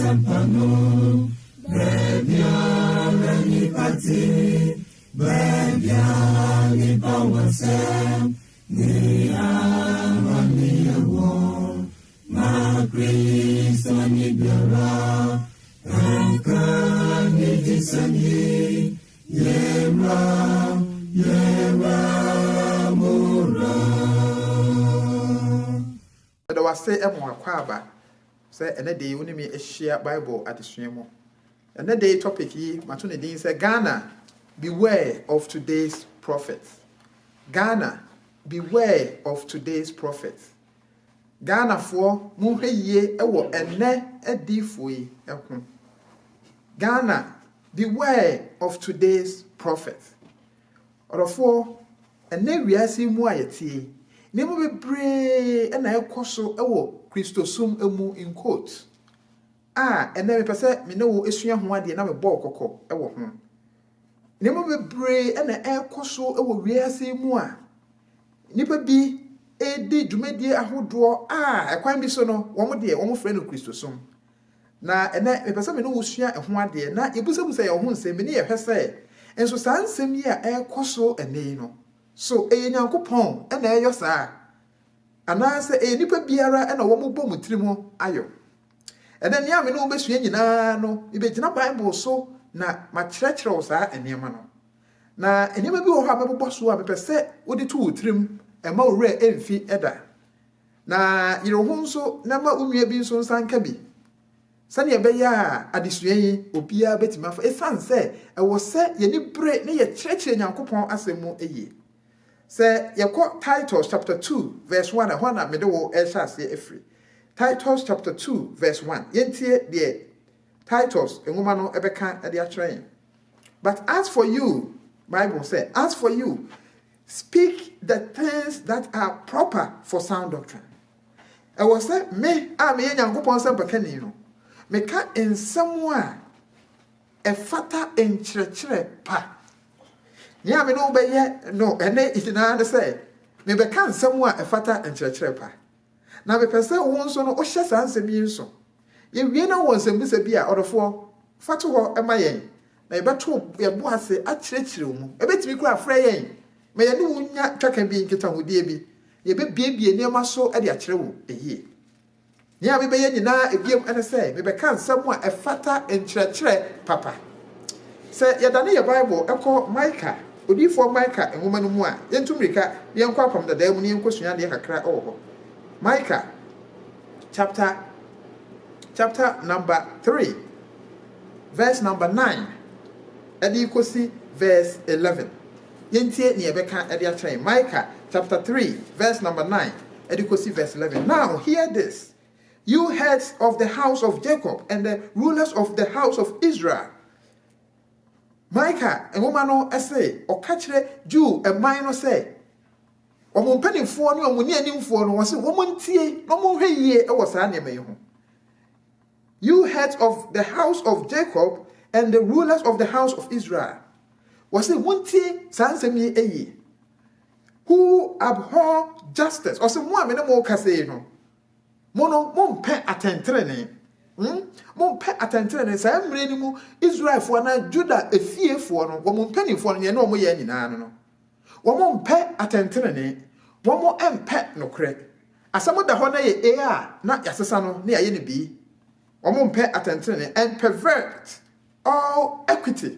Sampano, Bebia, Rani Pati, Bebia, Nipa Wasem, Nia, Mania Wong, Ma Christ, Anibera, Anka, Nidisani, Yema, Yema, Mura. But I was say, Emma Quaba. Say another day when me share Bible at the stream. Another day topic here, Matuni Dean said, Ghana, beware of today's prophets. Ghana, beware of today's prophets. Ghana for Muhe ye ewo ene edifui ehun. Ghana, beware of today's prophets. Orofo ene wiase mu ayeti. Nemo bebre ena ekoso ewo Christosum emu in quote. And then me pese me no esua ho ade na me ball kokko ewo ho. Nemo bebre ena ekoso ewo wiase mu a nipa bi edi dwumadie ahodo ekwan bi so no wo mo de wo mo frɛ no Christosum. Na ene me pese me no wosua ho ade na ebusabusa ye ho nsɛm ne ye hwɛ enso saa nsɛm yi a ekoso ene no. So Nyankopɔn ena eyo saa. Anase nipa biara ena wo mo bɔ mo tirim ho ayo. Ena nia me no besua nyina no ibegyina Bible so na ma kyerɛkyerɛ wo saa enema no. Na enema bi wo ha mebobɔ so a bepɛ wodi to wo tirim ema wo re emfi eda. Na yire ho nso na ma unua bi nso nsanka bi. Sane ebeya a adesua yi obia betima fa esan sɛ ɛwɔ sɛ ye ni bre ne ye kyerɛkyerɛ Nyankopɔn asɛm eye. Say yeko Titus chapter 2 verse 1 and one mede wo ehya se efri. Titus chapter 2 verse 1. Yentie de Titus enwoma no ebeka e de akyerɛ. But as for you, Bible say, as for you, speak the things that are proper for sound doctrine. I was say me a me Nyankopɔn sɛ bɛka no. Meka ensɛm a efata enkyerɛkyerɛ pa. Nya me no bɛyɛ no ene itina de sɛ me bɛka nsɛm a ɛfata nkyerɛkyerɛ pa. Na me pɛsɛ wo nso no o hyɛ saa nsɛm yi nso. Ye wie na wo nsɛm bisa bi a ɔdɔfo fato hɔ ɛma yɛn. Na yɛbɛto yɛbo ase akyerɛkyerɛ mu. Ɛbɛtumi kura afrɛ yɛn. Me yɛ ne wo nya twaka bi nkita hodie bi. Yɛbɛbiebie nneɛma so ɛde akyerɛ wo ɛyie. Nya me bɛyɛ nyinaa ebiem ɛne sɛ me bɛka nsɛm a ɛfata nkyerɛkyerɛ papa. Sɛ yɛdane yɛ Bible ɛkɔ Micah Odifo Micah enwoma no mu a yentumrika yenkɔ apam dada mu ne yenkɔsua de kakra ɛwɔ hɔ. Micah chapter number 3 verse number 9 ɛde kosi verse 11. Yentie ne yɛbɛka ɛde akyerɛ. Micah chapter 3 verse number 9 ɛde kosi verse 11. Now hear this, you heads of the house of Jacob and the rulers of the house of Israel. Micah enwoma no ese okachire Jew eman no se omo mpanimfo no omo ni animfo no wose womo ntie no mo hwɛ yie e wo saa ne mai ho. You heads of the house of Jacob and the rulers of the house of Israel. Wose wontie saa nsɛm yi eyi. Who abhor justice. Ose mo a me ne mo kase no. Mo no mo mpɛ atentrene. Mo pe atentrene sa emre ni mu Israelfo na Juda efiefo no wo mo mpanimfo no ye na wo ye nyina no wo mo mpe atentrene wo mo empe nokre asamo da ho na ye na yasesa no na ye ne bi wo mo mpe atentrene and pervert all equity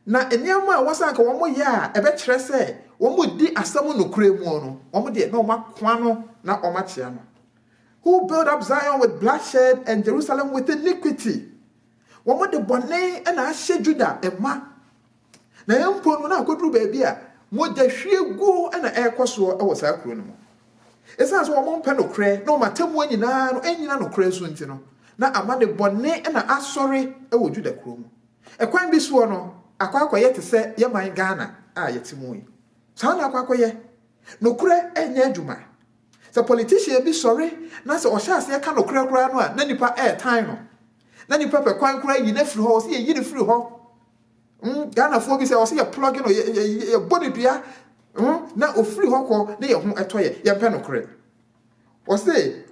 na eniama a wasanka wo mo ye a ebe kyerɛ sɛ wo mo di asamo nokre mu no wo mo de na wo makwa no na wo makyea no. Who build up Zion with bloodshed and Jerusalem with iniquity? Womo de bone na ahye Juda ema. Na yempo no na akodru ba bia mo da hwie go na ekoso e wo saa kuro no mo. Esan so womo mpe no kre na o matemu anyina no anyina no kre so nti no. Na ama de bone na asori e wo Juda kuro mo. Ekwan bi so no akwakoye te se yeman Ghana a yetimu yi. Saa na akwakoye no kre enya adwuma. The politician be sorry, na se o sha se ka no kura no a na nipa time no. Na nipa pe kwan kura yi na firi ho, se yi ne firi ho. Ghana fo bi se o se ye plug no ye body dua. Na o firi ho ko na ye ho etoye, ye mpe no kura. O say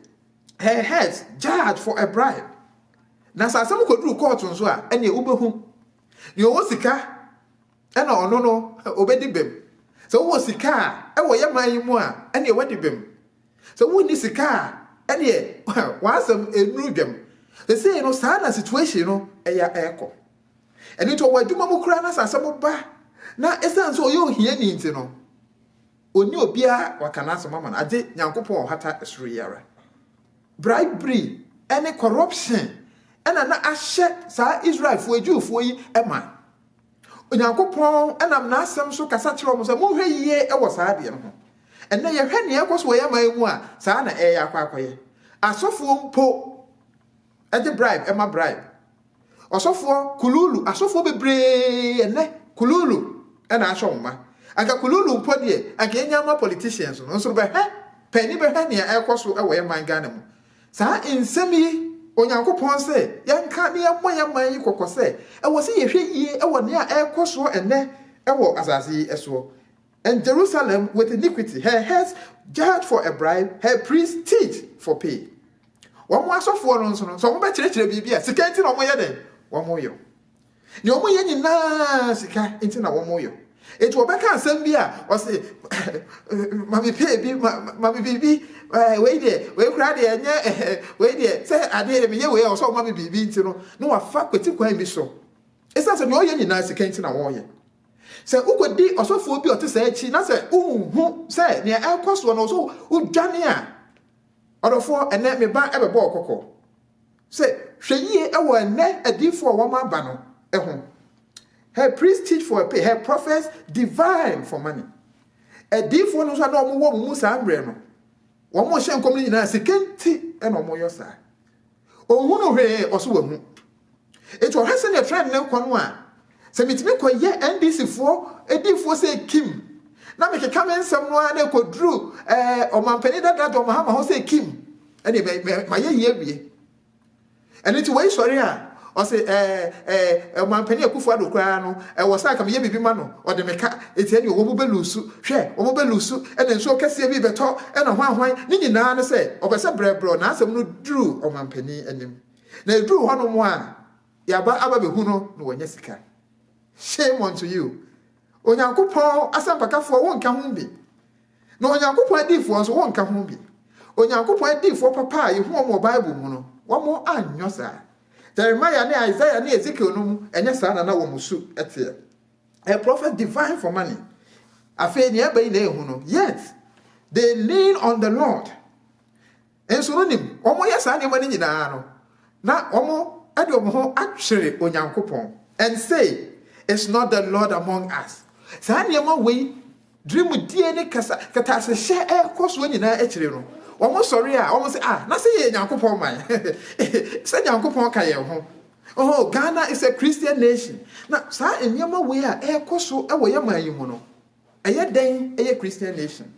her heads judge for a bribe. na sa asɛm kɔduru court nso a ɛne wobɛhu ne ɔwɔ sika ɛna ɔno no obɛdi bem sɛ wowɔ sika a ɛwɔ yɛ man yi mu a ɛne wadi bem sɛ wonni sika a ɛne wasɛm enuru dwam sɛ no saa na situation no ɛyɛ ɛkɔ ɛne to wɔ adwuma mu kura na sa asɛm ba na ɛsan so ɔyɛ ohia ni nti no oni obia wakana asɛm ama no agye Nyankopɔn ɔhata ɛsoro yara bribery ɛne corruption ɛna na ahyɛ saa Israelfoɔ Jewfoɔ yi ɛma Onyankopɔn ɛnam na asɛm so kasa kyerɛ wɔn sɛ monhwɛ yie ɛwɔ saa deɛ no ho ɛnna yɛhwɛ nea ɛkɔ so wɔ yɛman mu a saa na ɛyɛ akɔyɛ asɔfoɔ mpo ɛde bribe ɛma bribe ɔsɔfoɔ kululu asɔfoɔ bebree ɛnɛ kululu ɛna ahyɛ wɔn ma anka kululu mpo deɛ anka yɛnya ma politicians no nso bɛhwɛ pɛni bɛhwɛ nea ɛkɔ so ɛwɔ yɛman Ghana mu saa nsɛm yi Onyankopɔn sɛ yɛnka ne yɛmmɔ yɛman yi kɔkɔ sɛ ɛwɔ sɛ yɛhwɛ yie ɛwɔ nea ɛkɔ so ɛnɛ ɛwɔ asase yi ɛsoɔ. And Jerusalem with iniquity, her heads judge for a bribe, her priests teach for pay. One more so for no so one better bibia sika nti na omo ye den one more yo ne omo ye nyina sika nti na one more yo etu obeka asem bi a o se mami pay bi mami bibi we de we kura de enye we de say ade me ye we o so mami bibi nti no wa fa kweti kwan bi so esa se no ye nyina sika nti na wo ye se ukodi osofo bi ote se achi na se unhu se ne ekoso no so udwane a odofo ene me ba ebebo okoko se hweyie ewo ene adifo wo ma ba no eho her priests teach for a pay, her prophets divine for money adifo no so na omo wo mu sa amre no wo mo hye nkom ni na sekenti ena omo yo sa ohun no hwe oso wa hu eto hase ne trend ne nkɔ no a se mitime kɔ ye NDC fo edifo se Kim na me keka men nsɛm no a na koduru ɔmampani dada do mahama ho se Kim ɛne ma ye ye wie ɛne ti wei sɔre a ɔse ɔmampani akufo ado kra no ɛwɔ sa ka me ye bibi ma no ɔde me ka eti ɛne wo mo belusu hwɛ wo mo belusu ɛne nso kɛse bi bɛtɔ ɛna hwan ne nyinaa ne sɛ ɔbɛsɛ brɛbrɛ na asɛm no duru ɔmampani anim na eduru hɔ no mo a yaba aba behu no wɔnyɛ sika. Shame unto you. Onyankopɔn asampakafoɔ wonka ho bi. Na Onyankopɔn adifoɔ nso wonka ho bi. Onyankopɔn adifoɔ papa a yehu ɔmo Bible mu no, wɔmo annyo saa. Jeremiah ne Isaiah ne Ezekiel no mu ɛnyɛ saa na wɔmo su ɛteɛ. A prophet divine for money. Afei ne ɛbɛyi na ehu no. Yet they lean on the Lord. Enso no nim, ɔmo yɛ saa nneɛma ne nyinaa no. Na ɔmo ɛde ɔmo ho atwere Onyankopɔn and say it's not the Lord among us. Sa nneɛma wei dream die ne kasa se hye ɛkɔ so nyinaa akyire no. Wɔn sɔre a wɔn sɛ na sɛ yɛ Nyankopɔn man. Sɛ Nyankopɔn ka yɛn ho. Oh, Ghana is a Christian nation. Na sa nneɛma wei a ɛkɔ so ɛwɔ yɛ man yi mu no. Ɛyɛ den ɛyɛ Christian nation.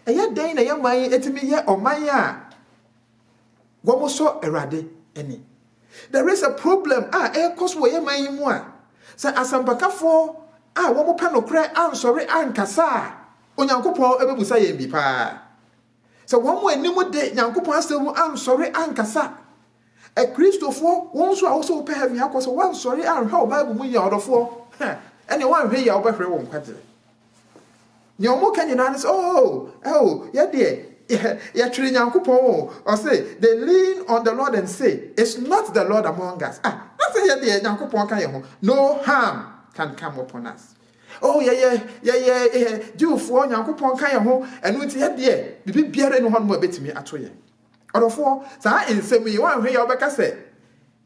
Ɛyɛ den na yɛ man yi etimi yɛ ɔman a wɔn so Awurade ɛni. There is a problem ɛkɔ so wɔ yɛ man yi mu a sɛ asampakafo a wɔn pɛ no kra ansɔre ankasa Onyankopɔn ebebusa yɛn bi paa sɛ wɔn mo anim de Nyankopɔn asɛm ansɔre ankasa Kristofo wɔn nso a wɔsɔ pɛ heaven akɔ sɛ wɔn ansɔre anhwɛ wo Bible mu yɛ ɔdɔfoɔ ɛne wɔn ahwɛ yɛ wɔbɛhwɛ wɔn kwagye ne wɔn ka nyinaa ne sɛ yɛ deɛ yɛtwere Nyankopɔn or say they lean on the Lord and say it's not the Lord among us say yɛ Nyankopɔn ka yɛ ho no harm can come upon us Jewfoɔ Nyankopɔn ka yɛ ho ɛno nti yɛ deɛ bibi biara ne ho no betimi ato yɛ ɔdɔfoɔ saa nsɛm yi wɔn ahwɛ yɛ wɔbɛka sɛ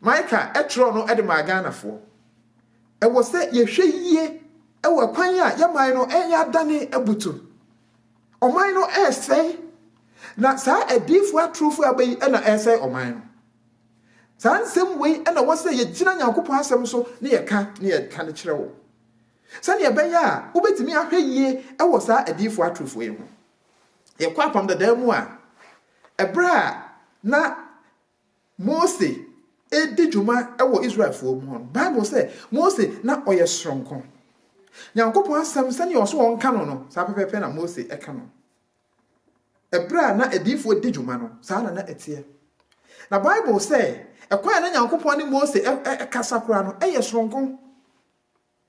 Micah ɛtro no ɛde ma Ghanafoɔ ɛwɔ sɛ yɛhwɛ yie ɛwɔ kwan a yɛman no ɛyɛ adane abutu ɔman no ɛsɛe na saa adiifoɔ atrofo abayi ɛna ɛsɛe ɔman no saa nsɛm wei ɛna wɔsɛ yɛgyina Nyankopɔn asɛm so ne yɛka ne kyerɛ wo sɛne yɛbɛyɛ a wobɛtumi ahwɛ yie ɛwɔ saa adiifoɔ atrofo yi ho yɛkɔ apam dadaa mu a ɛberɛ a na Mose ɛdi dwuma ɛwɔ Israelfoɔ mu hɔ Bible sɛ Mose na ɔyɛ soronko Nyankopɔn asɛm sɛne ɔso wɔnka no saa pɛpɛpɛ na Mose ɛka no ɛberɛ a na adiifoɔ di dwuma no saa na ɛteɛ Na Bible say, ekwan na Nyankopon ne Mose kasa kora no eye soronko.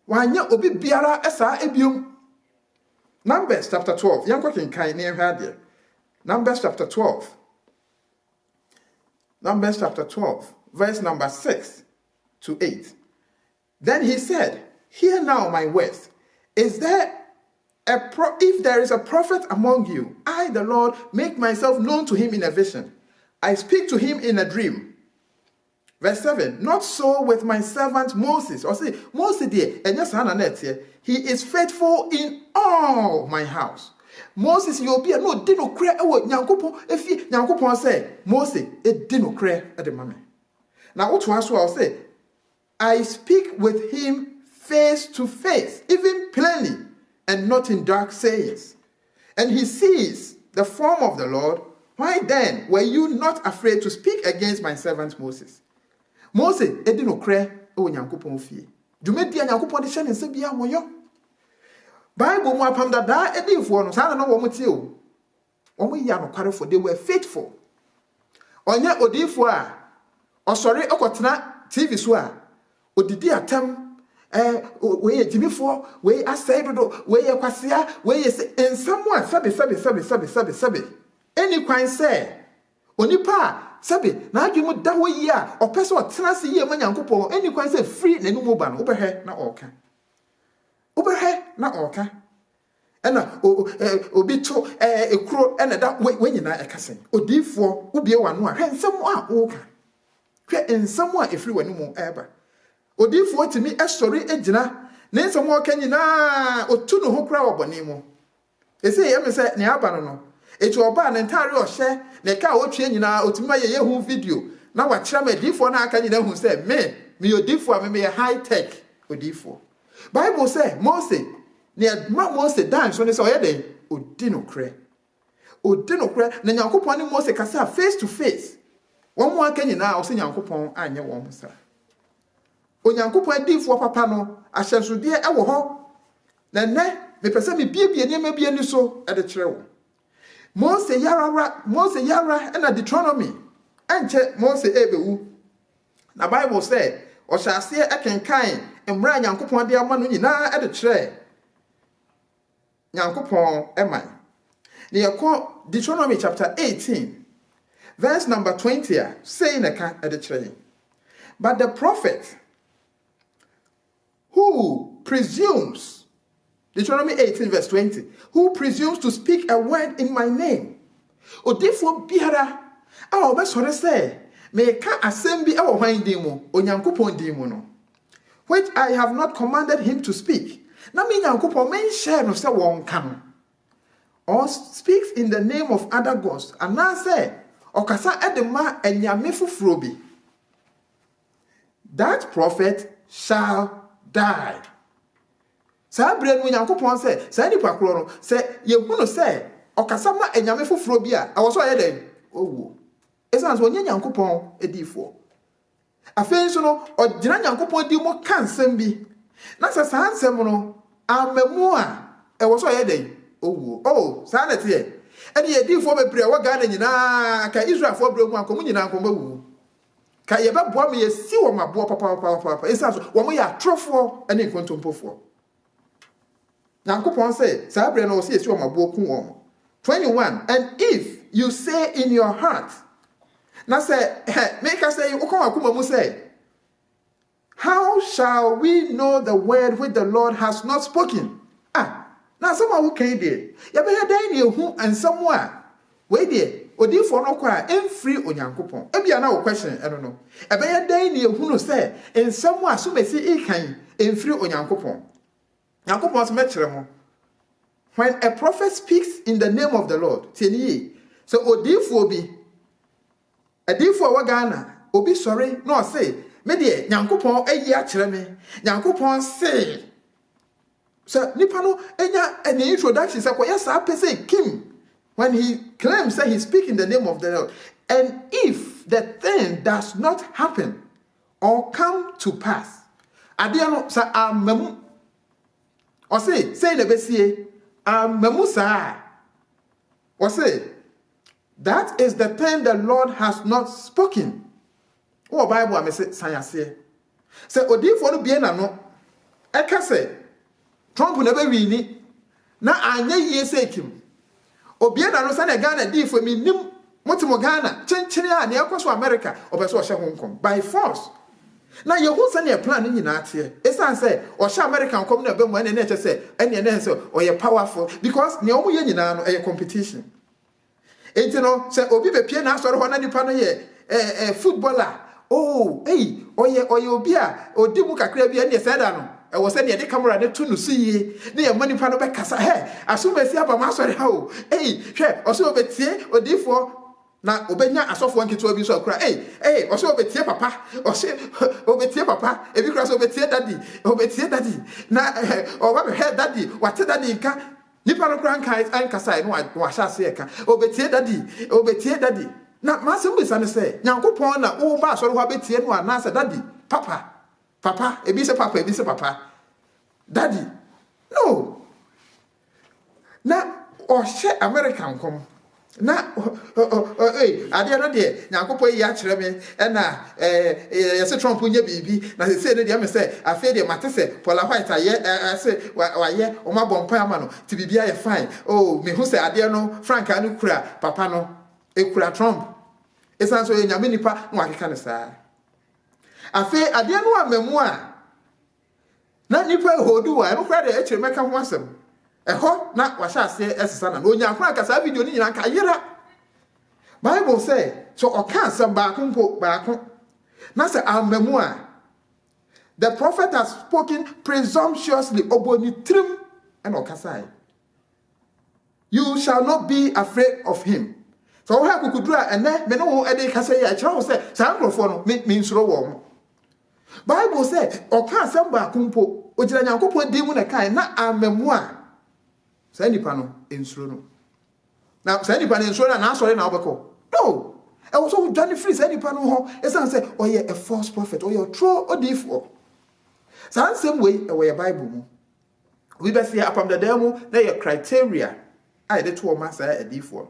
Wanya obi biara esa ebiom. Numbers chapter 12. Yanko kenkan ne ehwa de. Numbers chapter 12. Numbers chapter 12, verse number 6 to 8. Then he said, "Hear now my words. If there is a prophet among you, I, the Lord, make myself known to him in a vision. I speak to him in a dream." Verse 7, "Not so with my servant Moses." Or say, Moses he is faithful in all my house. Moses, you be no dino cre ewo Nyankopon efi Nyankopon say Moses e dino cre at the moment. Now what to I'll say, "I speak with him face to face, even plainly, and not in dark sayings. And he sees the form of the Lord. Why then were you not afraid to speak against my servant Moses?" Moses e dino cre ewo Nyankopon fie. Dwumedi Nyankopon de hye ne nsa bia moyo. Bible mu apam dada edifo no sa na wo mtie o. Wo ya no kware for they were faithful. Onya odifo a osori okotena TV so a odidi atam we ye jimifo we asai dodo we ye kwasea we ye ensamwa sabe any kwan say onipa sabe na adwemu da wo yi a opese otena se yi ma Nyankopon any kwan say free na enu ba no obehwe na oka Oberhe na oka. Ena obi to ekuro ena da we nyina ekase. Odifo ubie wano a hwensem a oka. Hwe ensem a efiri wani mu eba. Odifo timi esori egina ne ensem oka nyina otu no ho kra obone mu. Ese ye me se ne aba no. Etu oba ne ntare ohye ne ka otwe nyina otimi ma ye hu video na wa kira ma odifo na aka nyina hu se me odifo a me high tech odifo. Bible say Moses near Moses dance when they saw yede odinokre na Nyankopon ne Moses kasa face to face one mo aka nyina o se Nyankopon anye wo mo sa Onyankopon adifo papa no ahyensode e wo ho na ne me pese me biebie ne ma bie ni so e de kire wo Moses yara na Deuteronomy enche Moses ebewu na Bible say o hyase ekenkan Emra Nyankopon de ama no nyina e de kire Nyankopon eman. Ne yakọ Deuteronomy chapter 18 verse number 20 saying e de kire. But the prophet who presumes, Deuteronomy 18 verse 20, who presumes to speak a word in my name, odifo biara a obesore say me ka asem bi e wo hwan din mu Onyankopon din mu no, which I have not commanded him to speak. Na me Nyankopon men share no say won kan. Or speaks in the name of other gods. And now say, okasa edema enyame fufuro bi. That prophet shall die. Sa bre no Nyankopon say, sa nipa kro no say ye hu no say okasa ma enyame fufuro bi a awoso ye den owo. Esan so onye Nyankopon edifo. Afei so no ogina Nyankopon di mo kansem bi na sa sansem no amamu a e wo so ye den owo oh sa na tie e de edifo bebre wo ga na nyina ka Israel fo bre mu ankomu nyina ankomu wu ka ye be boa me ye si wo mabo papa esa so wo mo ya trofo ene nkontompofo Nyankopon say sa bre no wo si wo mabo ku wo 21 and if you say in your heart now say, make us say, how shall we know the word which the Lord has not spoken? Now someone who came there, you be here who and somewhere. Wait there, odi for no kwa free Onyankopon. Ebi ana wo question, I don't know. E be here near who no say, in somewhere so me say e kan free Onyankopon. Nyankopon so mekyere mo. When a prophet speaks in the name of the Lord, tieni, so odi for bi Adifo wa Ghana obi sorry no say me de Nyankopon ayi a kire me Nyankopon say so nipa no enya an introduction say koya sa pese Kim when he claims that he speak in the name of the Lord, and if the thing does not happen or come to pass adia no sa amamu o say na besie amamu sa o say that is the thing the Lord has not spoken. Oh, Bible, I say, Sayase. Say, Odifo no bien no. Eka say, Trump never win. Na anya ye say kim. Obiena no say na Ghana di for me nim motimo Ghana. Chenchene a na ekoso America, obeso ohye Hong Kong by force. Na ye hu say na plan ni nyina ate. Esan say ohye American come na be mu ene na eche say ene na say oye powerful because ne omo ye nyina no e competition. Enti no say obi be pie na asore ho na nipa no ye footballer. Oh, hey, oye obi a odi mu kakra bi ene say da no. I was saying the camera ne to no see ne money pa no be kasa he asumesi aba ma sori ha o eh hwe oso obetie odifo na obenya asofo nketo bi so akura eh oso obetie papa oso obetie papa ebi kura so obetie daddy na oba be he daddy wate daddy nka nipa no kura nka kasa no wa sha se ka obetie daddy na ma se mbisa ne se nyankopon na wo ba asori ho abetie no anasa daddy Papa, ebi se papa. Daddy. No. Na ohye American kom. Na ade no de nyankopɔ yi akyerɛ me na yɛse Trump nya bibi na se ne de me se afi de mate se Paula White ayɛ se wayɛ o ma bɔ mpa ama no ti bibi ayɛ fine. Oh, me hu se ade no Frank anu kura papa no ekura Trump. Esan so nyame nipa no akeka ne saa. Afi ade no amamu a na nipa hodu wa no kra de e kire meka ho asem eho na wahya ase esesa na onya akra kasa video ni nyina ka yera Bible say so oka asem baako na say amamu a the prophet has spoken presumptuously oboni trim and okasai you shall not be afraid of him. So we have kukudura ene me no e de kasa ya kire ho say sa nkrofo no me nsuro wo mo. Bible say oka asem baako mpo ogira nyankopon di mu na kai na amamu a sa nipa no ensuro no na sa nipa no ensuro na asore na obeko no e wo so dwane free sa nipa no ho esan say oye a false prophet oye true odifo sa nsem we e wo ye Bible mu we be see apam da mu na ye criteria ai de to o ma sa edifo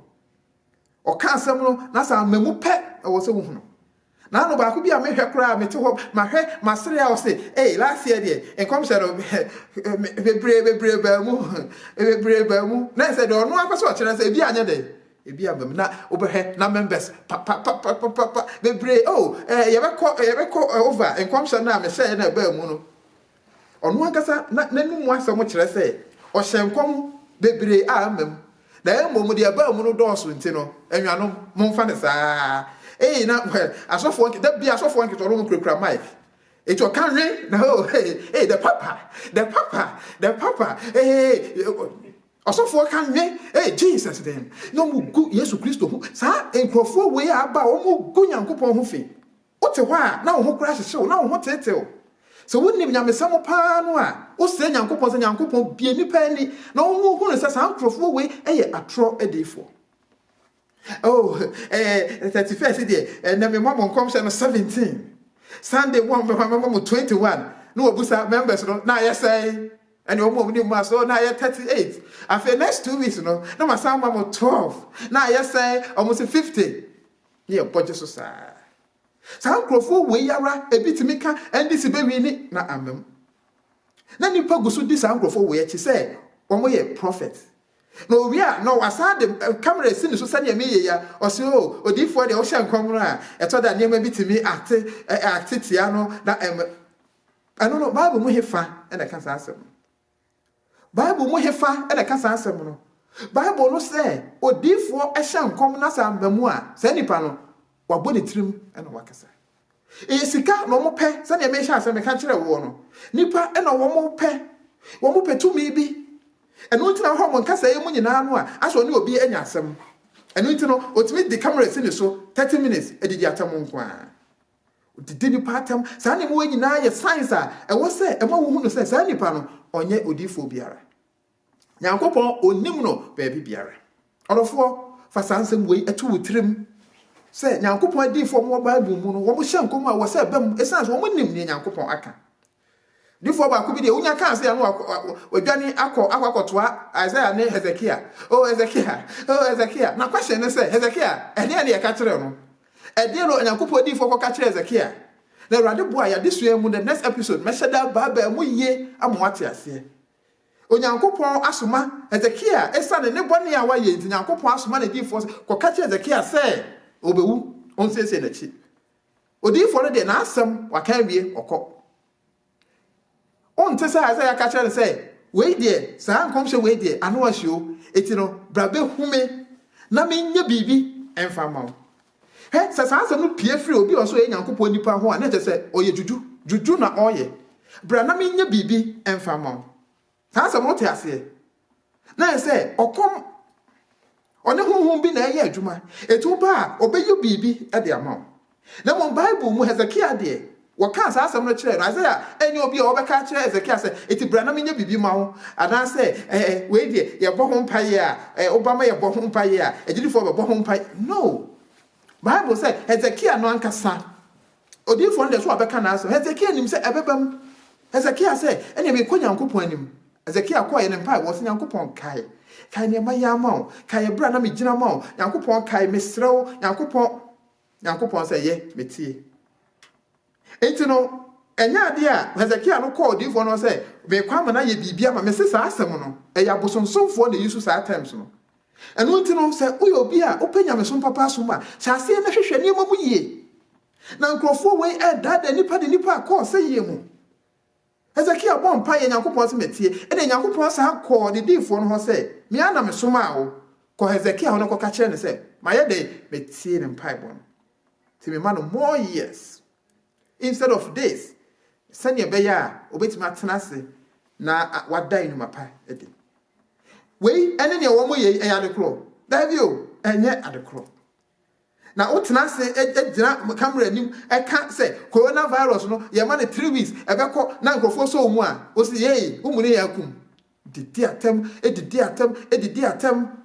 oka asem no na sa amamu pe e wo so hu no na no ba ko bi a me hwe kra me te ho ma hwe masere a o se last year de enkom se no bebre ba mu na se de ono akoso o kire se bi anya de ebi abam na obehwe na members pa bebre ye be ko over enkom se na me se na ba mu no ono akasa na nanu asem kire se o hyenkom bebre a amam na emom de ba mu no dɔɔso nti no anwanom momfa ne saa na asofo da bia asofo nke toro nkrekra mic ejo kanwe na the papa asofo kanwe Jesus then no mu gu Yesu Kristo hu sa enkrofo we aba o mu gu Nyankopon hu fi ote ho a na wo ho kra hyehye na wo ho tetew so wonim nyamesam pa no a o se Nyankopon se Nyankopon bie nipa ni na wo mu hu no sa enkrofo we atro edefo. 31st day na me mama come say 17 Sunday one me mama 21 no obusa members no na yes say and your mom ni ma so na 38 after next 2 weeks no na my son mama 12 na yes say almost 50 yeah budget so sa krofo we yara ebitimi ka ndisi be wi ni na amem na nipa gusu di sa krofo we echi say omo ye prophet. No, we are no, I saw the camera seen so send me ya or so, or for the ocean camera. I thought that near maybe to me actiano that I don't know, Bible muhifa and I can't answer. Bible muhifa and I can't answer. Bible no say, or for a sham come as a memoir, send pano, or body trim and a wakasa. Sika no more pay, send a mesha and a country warno. Nipa and a one more pay to me be. And no tina ho monka say mu nyina no a aso ne obi anya asem eno ntino otimi the camera sin so 30 minutes edidi atam nko a odidi ni patam sa ne mu nyina ye science a e wo say e ma wo hu no say sa nipa no onye odifo biara Nyankopon onim no ba biara orofo fa sansem we etu wutirim say Nyankopon adifo mo Bible mu no wo mo hye nkom a wo say bam essence wo mo nim ne Nyankopon aka Difo ba ku bi de unya kan se ya no wadwane akọ Isaiah ne Hezekiah. Oh Hezekiah. Na question ne say Hezekiah, ene ne ya ka kire no. Ede no Nyankopɔn difo kɔ ka kire Hezekiah. Na Awurade boa ya desua mu the next episode me sheda ba mu ye amwate ase. Onyankopɔn asoma Hezekiah esane ne bɔne a waye nti Nyankopɔn asoma ne difo kɔ ka kire Hezekiah say obewu on sese na chi. Odifo no de na asɛm waka wie ɔkɔ. On tesa Isaiah ka kire say we de saa nkomhye we de ano ahio eti no brabe hume na mennya bibi emfa ma. He se saa asɛm no pie free obi oso ye Nyankopɔn nipa ho a na tese oye juju na oye bra na mennya bibi emfa ma. Saa asɛm no te ase na say okom one honhom bi na ɛyɛ adwuma etu ba obeyu bibi e de ama. Na mo Bible mu Hezekiah de waka saa asɛm no kyerɛ no Isaiah enye obi a obɛka kyerɛ Hezekiah sɛ eti bra na menya bibi ma ho ana sɛ we de ye bɔ ho mpaye a obama ye bɔ ho mpaye a ejidifo bɛ bɔ ho mpaye. No, Bible sɛ Hezekiah no ankasa odifo no de so abɛka na asɛm Hezekiah nim sɛ ɛbɛbam. Hezekiah sɛ ene me kɔ Nyankopɔn anim. Hezekiah kɔ ye ne mpaye wɔ sɛ Nyankopɔn kai ne ma ya ma o kai bra na me gyina ma o Nyankopɔn kai mesrɛw Nyankopɔn sɛ ye metie. Enti no enya ade a Hezekiah no call difo no say me kwama na ye bibia ma me se saa asem no eya bosonsomfo na yisu saa times no eno enti no say uyo obi a openya me som papa som a chase na hwehwe ne mamu yie na nkrofo we da nipa de nipa call say ye mu Hezekiah bon pa ye Nyankopɔn se metie ene Nyankopɔn sa call de difo no ho say me ana me som a wo ko Hezekiah no ko ka kire ne say ma ye de metie ne mpai bon ti me ma no more years. Instead of this, send your beya, obey my tenacity, na what die in my pie. We, and then your woman ye at the crow. There you, and yet at the crow. Now, what tenacity, camera, I can't say coronavirus, no, your money 3 weeks, a back now go for so one, was the yea, whom did dear tem, did dear tem.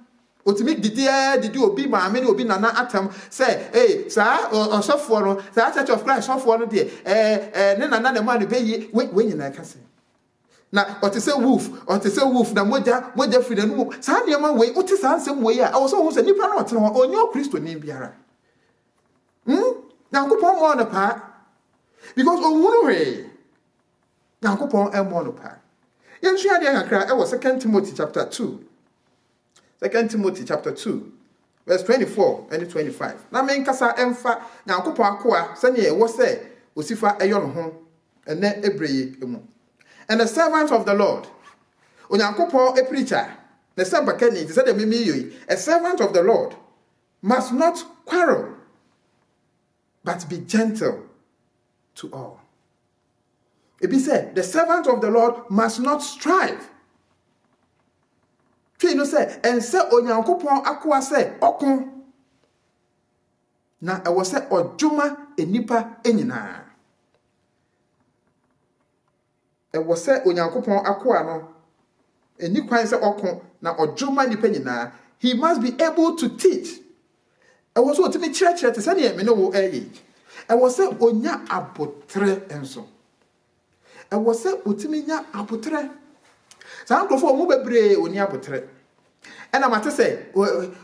Ultimate did you be my many will be nana atom say, hey, sir, or software, the Church of Christ software, dear, then another money pay ye when you like say. Now, or to say wolf, the moja free the move. San your way, what is handsome way? I was almost a new panel on your Christo name, Biara. Now, go on one apart because on one way. Now, go on and one apart. Young Shadi, I was 2 Timothy chapter 2. 2 Timothy chapter 2, verse 24 and 25. Na men kasa emfa Nyankopɔn akoa sɛnea ɛwɔ sɛ osifa ɛyɔ no ho ɛnɛ ebreye emu. And the servant of the Lord, Onyankopɔn a preacher, the servant Kenny said a servant of the Lord must not quarrel, but be gentle to all. It be said, the servant of the Lord must not strive. No say and say Onyankopɔn akoa sɛ ɔko na ɛwɔ sɛ ɔdwuma enipa enyina ɛwɔ sɛ Onyankopɔn akoa no eni kwan sɛ ɔko na ɔdwuma nipa nyina. He must be able to teach. Ɛwɔ sɛ otimi kyerɛkyerɛ te sɛ ne me no wo ɛyi ɛwɔ sɛ onya abotre enso ɛwɔ sɛ otimi nya abotre. Saa nkrofo mu bebre oni abotre. Ena mate say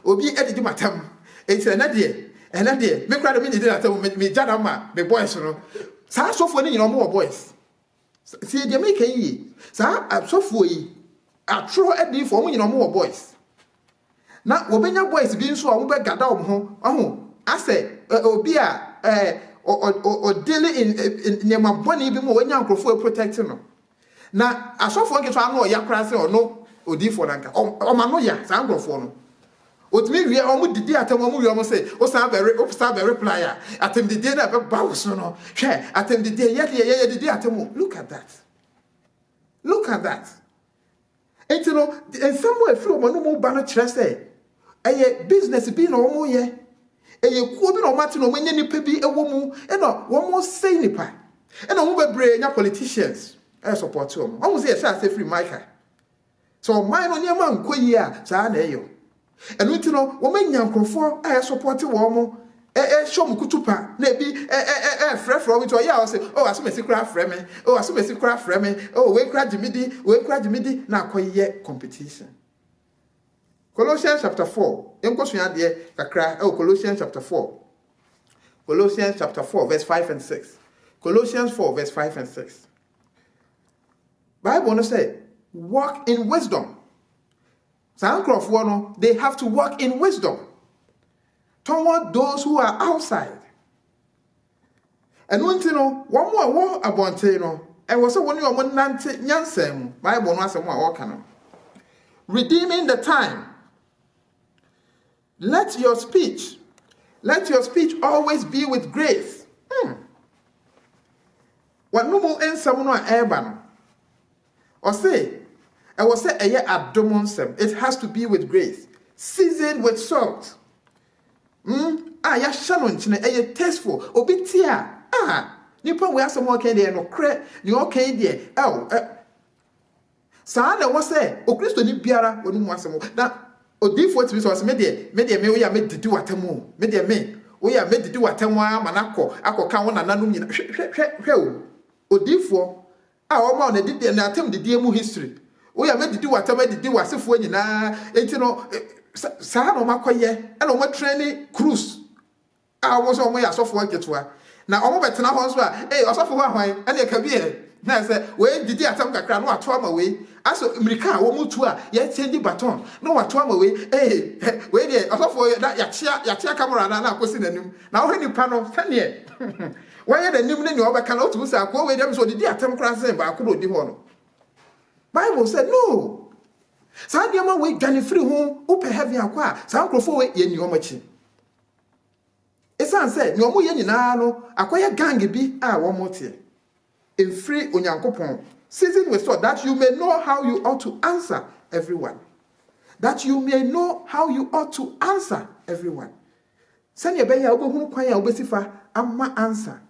obi edidi matam. Enti na de me kra de me didi atam me jada ma me boys no. Saa sofo ni nyina mo boys. See de make yi. Saa sofo yi atro edi fo mo nyina mo boys. Na obenya boys bi nso a wo be gada wo ho. Aho ase obi a o daily in nyama boni bi mo wanya nkrofo protect no. Na asofo nke so anu oya kra se ono odifo nanka o ma no ya sa nkrofo no otimi wie o mu didi atam o mu wie o mo say o sa be reply atam didi na be bawo so no hwe atam didi ye didi atam. Look at that enti no en somewhere free o mo no mo ba no kire say eye business bi na o mo ye eye kuo bi na o mate no mo nya nipa bi ewo mu e no wo mo say nipa e no mo bebre nya politicians I support you. I was say free Micah. So mine on your man queer, sa na yo. And we know woman young conform I support you woman show mu kutupa na bi frefro with ya say oh asomesi kra freme oh asomesi kra freme oh we kra jimidi na akoye competition. Colossians chapter 4 enkosua de kakra Colossians chapter 4 verse 5 and 6. Colossians 4 verse 5 and 6. Bible no say walk in wisdom. Sankrofo no, they have to walk in wisdom toward those who are outside. And one thing, one more abonte no, and was one you are nante nyansem. Bible no asem wa wakano. Redeeming the time. Let your speech always be with grace. What no more ensam no eba no. Or say, I will say adomonsem. It has to be with grace, seasoned with salt. Ya shanon chine tasteful. Obitia. Nipa we asem okay there no kre. Ni okay there. Saa na wo say o Kristo ni biara wonu mu asem. Na odifo timi so me we ya me didi watamu. Me we ya me didi watamu amanakọ akọka wona nanum nyina. Hwe o. Odifo o ma na didi na atem didi emu history. We ya me didi watamu didi wasefo nyina. Enti no saa no makoye e na mo training cruise. Wo so mo ya sofo aketwa. Na omo betena ho so osofo ho ahwan e na ka bi na say we didi atam kakra no ato ama we aso America wo mutu a ye change baton no wato ama we we dey osofo na ya chia camera na akosi nanim na wo nipa no sane why the nim ne obeka na otu say akwo we dem so didi atam kra say ba akoro di ho no. Bible said no. Sa dia ma we dwane free ho wo pe heaven akwa sa nkrofo we ye ni omachi. Esan say ni omo ye nyina no akoye gang bi a wo motie. In free onyankopon season with so that you may know how you ought to answer everyone. That you may know how you ought to answer everyone. Send your beya obohunu kwan ya obesifa ama answer.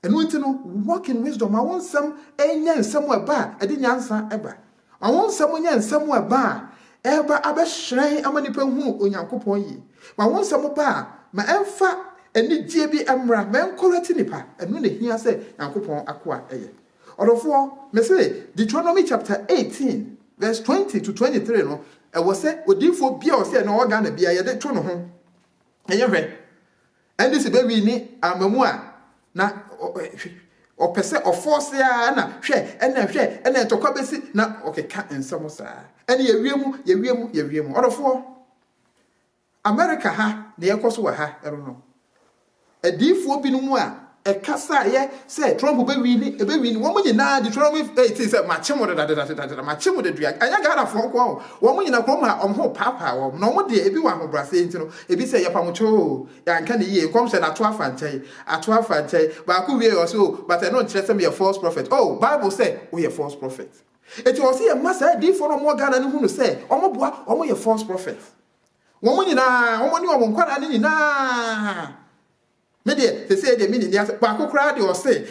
And we to know walk in wisdom. I want some enya somewhere ba edi nyansa eba. I want someone nya somewhere ba eba abehran amanipa hu onyankopon yi. I want some ba ma emfa eni die bi amra men korati nipa enu ne hia se yankopon akoa eye odofo me say Deuteronomy chapter 18 verse 20 to 23 no e wo se odifo bia o se na oga na bia ye de to no ho eye hwe eni se be wi ni amamu a na o pese o force ya na hwe ena etokwa besi na okeka ensamo saa eni ye wiemu odofo America ha na yekoso wa ha ero no edifo binumu a ekasa ye say Trump be win wo mo nyina de Trump say machemo de machemo de dua anya gara fo ko wo mo nyina ko ma omho papa wo no mo de ebi wa ho brase ntino ebi say ye pamocho ya nka ne ye kom say na to afa nchai ba ku wie yo so but no nkyere say me a false prophet. Oh, Bible say we a false prophet. It was here massa edifo no mo gara ne hu no say omo boa omo ye false prophet. Wo mo nyina omo ni omo nkwara ne nyina media they say the meaning yes ba kokra de o say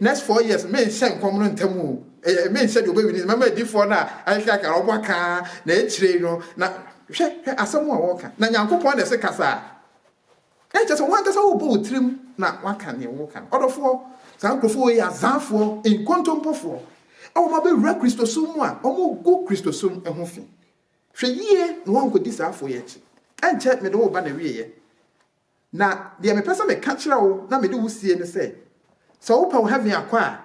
next 4 years men shen kom no ntamu men shen oba wini mama edifo na ahia ka obo ka na echire no na hwe asemu a woka na nyankopon na se kasa e je so wan kasa wo bo trim na waka ne wo kan odofo sankrofo ya zanfo in kontompofo o ma be wura Kristosum a o mo go Kristosum ehofin hwe yie no wan ko disafo ye chi enche me de wo ba na wiye na de me pesa me ka kira wo na me de wusie ne se so wo pa wo heaven akwa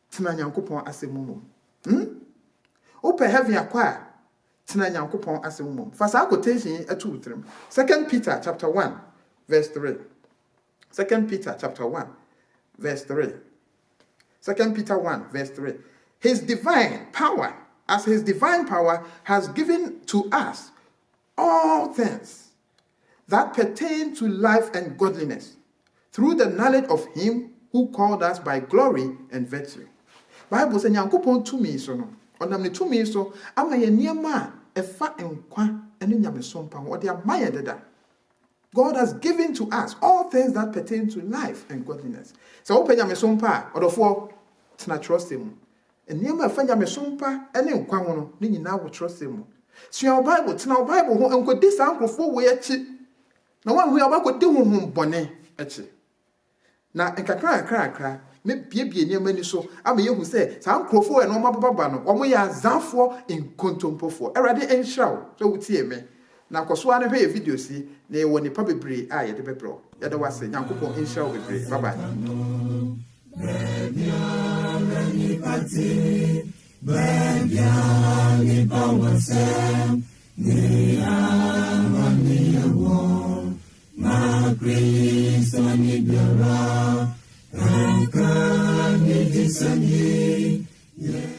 tena nyankopon asemu mum wo pa heaven akwa tena nyankopon asemu mum fa sa quotation atu utrim 2 Peter chapter 1 verse 3 2 Peter chapter 1 verse 3 2 Peter 1 verse 3 his divine power has given to us all things that pertain to life and godliness, through the knowledge of him who called us by glory and virtue. Bible says, Nyankopon tumi so no. Onam ne tumi so ama ye niema efa enkwa ene nyamesompa wo de amaye deda. God has given to us all things that pertain to life and godliness. So open nyamesompa odofo tena trust him. Niema efa nyamesompa ene nkwa ho no ne nyina wo trust him. So your Bible tena Bible ho enko disa ankrofo wo ye chi na wan hu abakɔ de honhom bɔne akyi na nkakra me biebie nneɛma ni so ama yehu sɛ saa nkurɔfoɔ ɛno ɔmo ababa no ɔmo yɛ azanfoɔ nkontompofoɔ Awurade ɛnhyira wo sɛ wotie me na kɔsoa no hwɛ yɛ video si na yɛwɔ nipa bebree a yɛde bɛbrɛ yɛde wase Nyankopɔn ɛnhyira wo bebree bye bye Can you